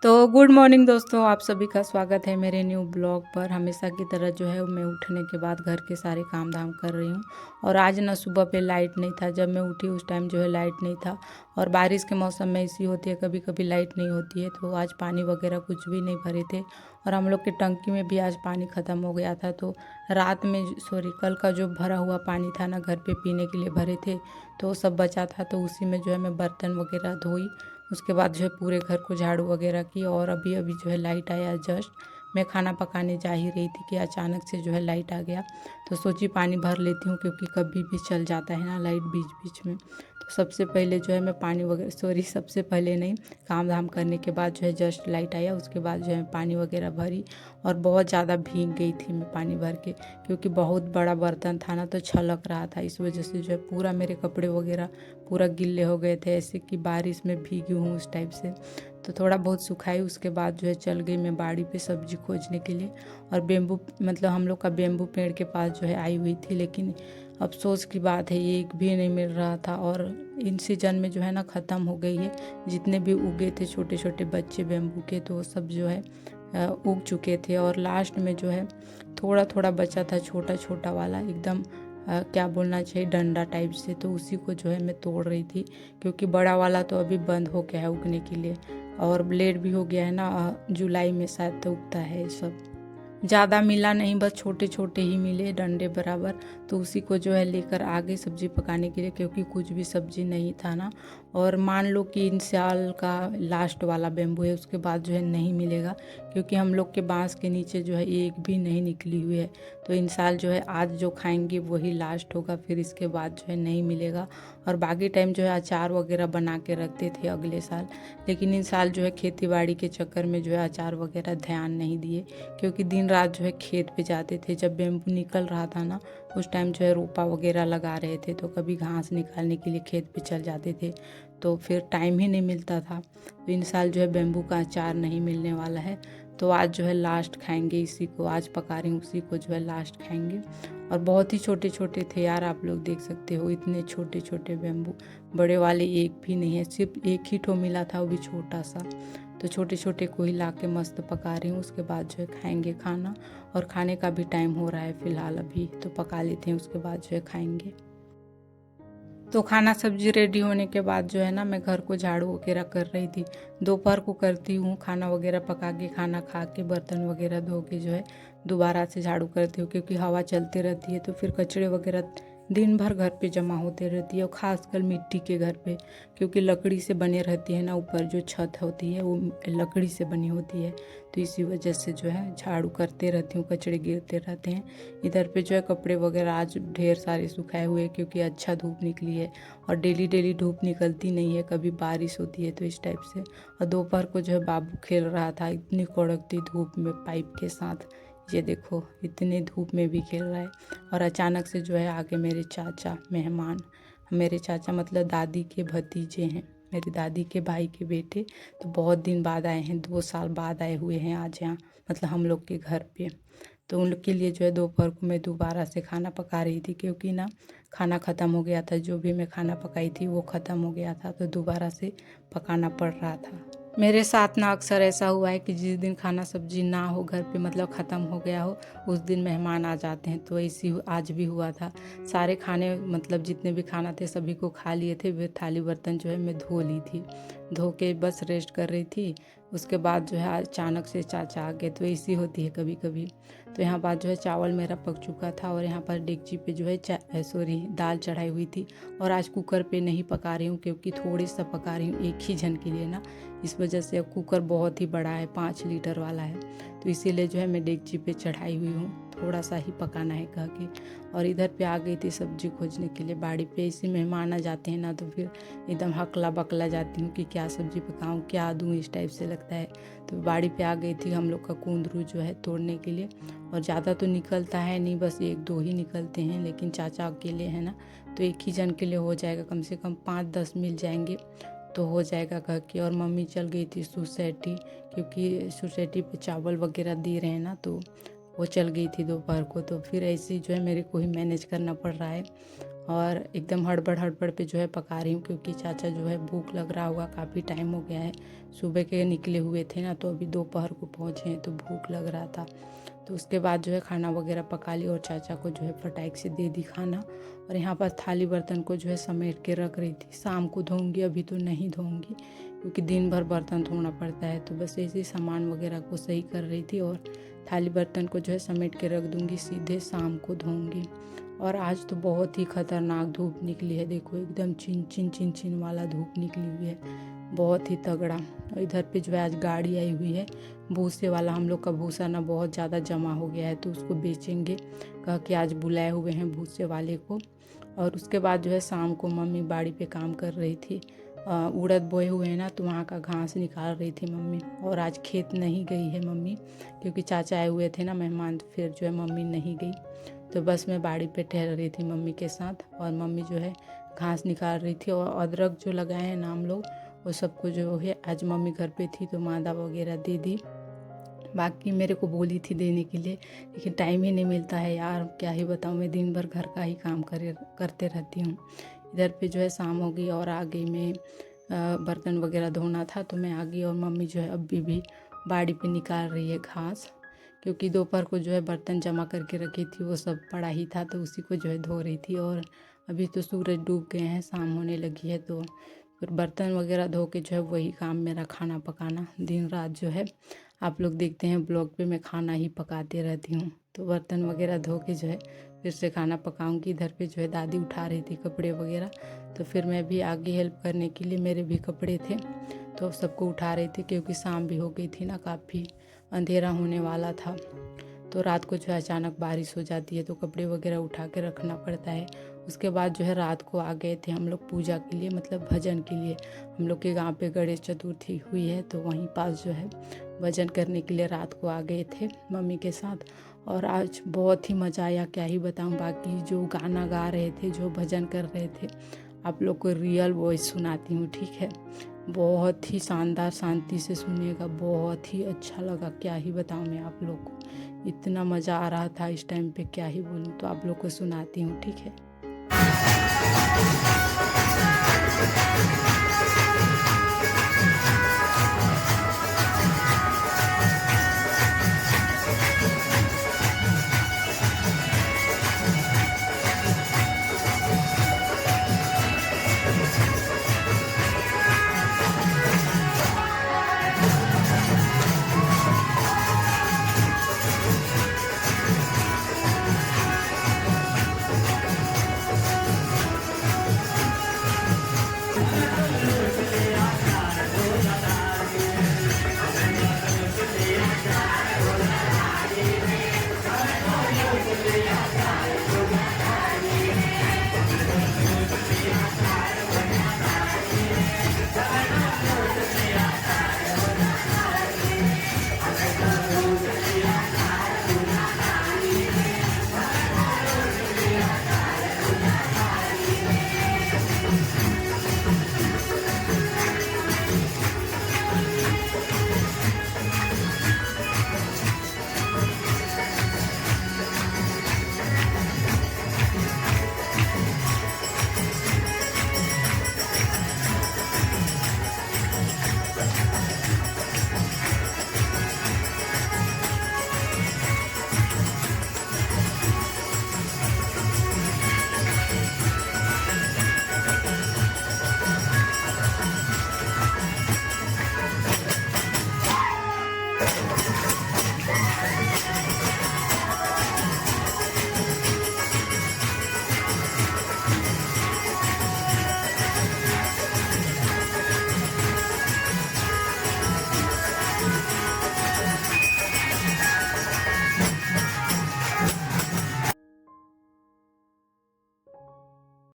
तो good morning दोस्तों, आप सभी का स्वागत है मेरे न्यू ब्लॉग पर। हमेशा की तरह जो है मैं उठने के बाद घर के सारे काम धाम कर रही हूँ। और आज ना सुबह पे लाइट नहीं था, जब मैं उठी उस टाइम जो है लाइट नहीं था। और बारिश के मौसम में ऐसी होती है, कभी कभी लाइट नहीं होती है। तो आज पानी वगैरह कुछ भी नहीं भरे थे और हम लोग की टंकी में भी आज पानी ख़त्म हो गया था। तो रात में कल का जो भरा हुआ पानी था ना, घर पे पीने के लिए भरे थे, तो वो सब बचा था। तो उसी में जो है मैं बर्तन वगैरह धोई, उसके बाद जो है पूरे घर को झाड़ू वगैरह की। और अभी अभी जो है लाइट आया जस्ट। मैं खाना पकाने जा ही रही थी कि अचानक से जो है लाइट आ गया। तो सोची पानी भर लेती हूँ, क्योंकि कभी भी चल जाता है ना लाइट बीच बीच में। तो सबसे पहले जो है मैं पानी वगैरह सबसे पहले नहीं, काम धाम करने के बाद जो है जस्ट लाइट आया, उसके बाद जो है पानी वगैरह भरी। और बहुत ज़्यादा भीग गई थी मैं पानी भर के, क्योंकि बहुत बड़ा बर्तन था ना, तो छलक रहा था। इस वजह से जो है पूरा मेरे कपड़े वगैरह पूरा गिल्ले हो गए थे, ऐसे कि बारिश में भीगी हूँ उस टाइप से। तो थोड़ा बहुत सुखाई, उसके बाद जो है चल गई मैं बाड़ी पे सब्जी खोजने के लिए। और बेम्बू मतलब हम लोग का बेम्बू पेड़ के पास जो है आई हुई थी, लेकिन अफसोस की बात है एक भी नहीं मिल रहा था। और इन सीजन में जो है ना ख़त्म हो गई है। जितने भी उगे थे छोटे छोटे बच्चे बेम्बू के, तो वो सब जो है उग चुके थे। और लास्ट में जो है थोड़ा थोड़ा बचा था, छोटा छोटा वाला एकदम क्या बोलना चाहिए, डंडा टाइप से। तो उसी को जो है मैं तोड़ रही थी, क्योंकि बड़ा वाला तो अभी बंद हो गया है उगने के लिए। और लेट भी हो गया है ना, जुलाई में शायद तो उगता है ये सब। ज़्यादा मिला नहीं, बस छोटे छोटे ही मिले डंडे बराबर। तो उसी को जो है लेकर आ गई सब्जी पकाने के लिए, क्योंकि कुछ भी सब्जी नहीं था ना। और मान लो कि इन साल का लास्ट वाला बेम्बू है, उसके बाद जो है नहीं मिलेगा, क्योंकि हम लोग के बांस के नीचे जो है एक भी नहीं निकली हुई है। तो इन साल जो है आज जो खाएंगे वही लास्ट होगा, फिर इसके बाद जो है नहीं मिलेगा। और बाकी टाइम जो है अचार वगैरह बना के रखते थे अगले साल, लेकिन इन साल जो है खेती बाड़ी के चक्कर में जो है अचार वगैरह ध्यान नहीं दिए, क्योंकि दिन रात जो है खेत पे जाते थे। जब बेम्बू निकल रहा था ना, उस टाइम जो है रोपा वगैरह लगा रहे थे, तो कभी घास निकालने के लिए खेत पे चल जाते थे, तो फिर टाइम ही नहीं मिलता था। तो इन साल जो है बेम्बू का अचार नहीं मिलने वाला है। तो आज जो है लास्ट खाएंगे इसी को, आज पका रही हूँ उसी को जो है लास्ट खाएंगे। और बहुत ही छोटे छोटे थे यार, आप लोग देख सकते हो इतने छोटे छोटे बेम्बू। बड़े वाले एक भी नहीं है, सिर्फ एक ही ठो मिला था, वो भी छोटा सा। तो छोटे छोटे को ही ला के मस्त पका रही हूँ, उसके बाद जो है खाएंगे खाना। और खाने का भी टाइम हो रहा है फ़िलहाल अभी, तो पका लेते हैं, उसके बाद जो है खाएंगे। तो खाना सब्जी रेडी होने के बाद जो है ना, मैं घर को झाड़ू वगैरह कर रही थी। दोपहर को करती हूँ, खाना वगैरह पका के, खाना खा के, बर्तन वगैरह धो के जो है दोबारा से झाड़ू करती हूँ, क्योंकि हवा चलती रहती है तो फिर कचरे वगैरह दिन भर घर पे जमा होते रहती है। और ख़ासकर मिट्टी के घर पे, क्योंकि लकड़ी से बने रहती है ना, ऊपर जो छत होती है वो लकड़ी से बनी होती है। तो इसी वजह से जो है झाड़ू करते रहती हूँ, कचरे गिरते रहते हैं। इधर पे जो है कपड़े वगैरह आज ढेर सारे सुखाए हुए, क्योंकि अच्छा धूप निकली है। और डेली डेली धूप निकलती नहीं है, कभी बारिश होती है तो इस टाइप से। और दोपहर को जो है बाबू खेल रहा था इतनी कड़कती धूप में पाइप के साथ, ये देखो इतने धूप में भी खेल रहा है। और अचानक से जो है आगे मेरे चाचा मेहमान, मेरे चाचा मतलब दादी के भतीजे हैं, मेरी दादी के भाई के बेटे। तो बहुत दिन बाद आए हैं, 2 साल बाद आए हुए हैं आज यहाँ, मतलब हम लोग के घर पे। तो उन लोग के लिए जो है दोपहर को मैं दोबारा से खाना पका रही थी, क्योंकि ना खाना ख़त्म हो गया था, जो भी मैं खाना पकाई थी वो ख़त्म हो गया था, तो दोबारा से पकाना पड़ रहा था। मेरे साथ ना अक्सर ऐसा हुआ है कि जिस दिन खाना सब्जी ना हो घर पे, मतलब ख़त्म हो गया हो, उस दिन मेहमान आ जाते हैं। तो ऐसी आज भी हुआ था। सारे खाने मतलब जितने भी खाना थे सभी को खा लिए थे, फिर थाली बर्तन जो है मैं धो ली थी, धो के बस रेस्ट कर रही थी। उसके बाद जो है अचानक से चाचा आ गए, तो ऐसी होती है कभी कभी। तो यहाँ पर जो है चावल मेरा पक चुका था, और यहाँ पर डेगची पे जो है दाल चढ़ाई हुई थी। और आज कुकर पे नहीं पका रही हूँ, क्योंकि थोड़ी सा पका रही हूँ एक ही जन के लिए ना, इस वजह से। अब कुकर बहुत ही बड़ा है, 5 लीटर वाला है, तो इसीलिए जो है मैं डेगची पे चढ़ाई हुई हूँ, थोड़ा सा ही पकाना है कह के। और इधर पे आ गई थी सब्जी खोजने के लिए बाड़ी पे। इसी मेहमान आ जाते हैं ना, तो फिर एकदम हकला बकला जाती हूँ कि क्या सब्जी पकाऊँ, क्या दूँ, इस टाइप से लगता है। तो बाड़ी पे आ गई थी हम लोग का कुंदरू जो है तोड़ने के लिए। और ज़्यादा तो निकलता है नहीं, बस 1-2 ही निकलते हैं, लेकिन चाचा अकेले हैं ना, तो एक ही जन के लिए हो जाएगा, कम से कम 5-10 मिल जाएंगे तो हो जाएगा कह के। और मम्मी चल गई थी सोसाइटी, क्योंकि सोसाइटी पे चावल वगैरह दे रहे हैं ना, तो वो चल गई थी दोपहर को। तो फिर ऐसे ही जो है मेरे को ही मैनेज करना पड़ रहा है। और एकदम हड़बड़ हड़बड़ पे जो है पका रही हूँ, क्योंकि चाचा जो है भूख लग रहा होगा, काफ़ी टाइम हो गया है, सुबह के निकले हुए थे ना, तो अभी दोपहर को पहुँचे हैं तो भूख लग रहा था। तो उसके बाद जो है खाना वगैरह पका ली और चाचा को जो है फटाक से दे दी खाना। और यहाँ पर थाली बर्तन को जो है समेट के रख रही थी, शाम को धोऊंगी, अभी तो नहीं धोऊंगी क्योंकि दिन भर बर्तन धोना पड़ता है। तो बस ऐसे ही सामान वगैरह को सही कर रही थी और थाली बर्तन को जो है समेट के रख दूंगी, सीधे शाम को धोऊंगी। और आज तो बहुत ही खतरनाक धूप निकली है, देखो एकदम चिन चिन चिन चिन वाला धूप निकली हुई है, बहुत ही तगड़ा। और इधर पे जो है आज गाड़ी आई हुई है भूसे वाला, हम लोग का भूसा ना बहुत ज़्यादा जमा हो गया है तो उसको बेचेंगे कह के आज बुलाए हुए हैं भूसे वाले को। और उसके बाद जो है शाम को मम्मी बाड़ी पे काम कर रही थी, उड़द बोए हुए हैं ना, तो वहाँ का घास निकाल रही थी मम्मी। और आज खेत नहीं गई है मम्मी क्योंकि चाचा आए हुए थे ना मेहमान, तो फिर जो है मम्मी नहीं गई। तो बस मैं बाड़ी पे टहल रही थी मम्मी के साथ, और मम्मी जो है घास निकाल रही थी। और अदरक जो लगाए हैं ना हम लोग, वो सबको जो है आज मम्मी घर पे थी तो मादा वगैरह दे दी। बाकी मेरे को बोली थी देने के लिए, लेकिन टाइम ही नहीं मिलता है यार, क्या ही बताऊँ, मैं दिन भर घर का ही काम करते रहती हूँ। इधर पे जो है शाम हो गई और आ गई मैं, बर्तन वगैरह धोना था तो मैं आ गई। और मम्मी जो है अभी भी बाड़ी पे निकाल रही है घास, क्योंकि दोपहर को जो है बर्तन जमा करके रखी थी वो सब पड़ा ही था, तो उसी को जो है धो रही थी। और अभी तो सूरज डूब गए हैं, शाम होने लगी है, तो फिर बर्तन वगैरह धो के जो है वही काम मेरा, खाना पकाना दिन रात जो है। आप लोग देखते हैं ब्लॉग पे मैं खाना ही पकाते रहती हूँ। तो बर्तन वगैरह धो के जो है फिर से खाना पकाऊंगी। इधर पे जो है दादी उठा रही थी कपड़े वगैरह, तो फिर मैं भी आगे हेल्प करने के लिए, मेरे भी कपड़े थे तो सबको उठा रही थी, क्योंकि शाम भी हो गई थी ना, काफ़ी अंधेरा होने वाला था। तो रात को जो है अचानक बारिश हो जाती है तो कपड़े वगैरह उठा के रखना पड़ता है। उसके बाद जो है रात को आ गए थे हम लोग पूजा के लिए, मतलब भजन के लिए। हम लोग के गांव पे गणेश चतुर्थी हुई है तो वहीं पास जो है भजन करने के लिए रात को आ गए थे मम्मी के साथ। और आज बहुत ही मज़ा आया, क्या ही बताऊं। बाकी जो गाना गा रहे थे, जो भजन कर रहे थे, आप लोग को रियल वॉइस सुनाती हूँ, ठीक है। बहुत ही शानदार, शांति से सुनिएगा, बहुत ही अच्छा लगा, क्या ही बताऊँ मैं आप लोग को। इतना मज़ा आ रहा था इस टाइम पे, क्या ही बोलूँ। तो आप लोग को सुनाती हूँ, ठीक है।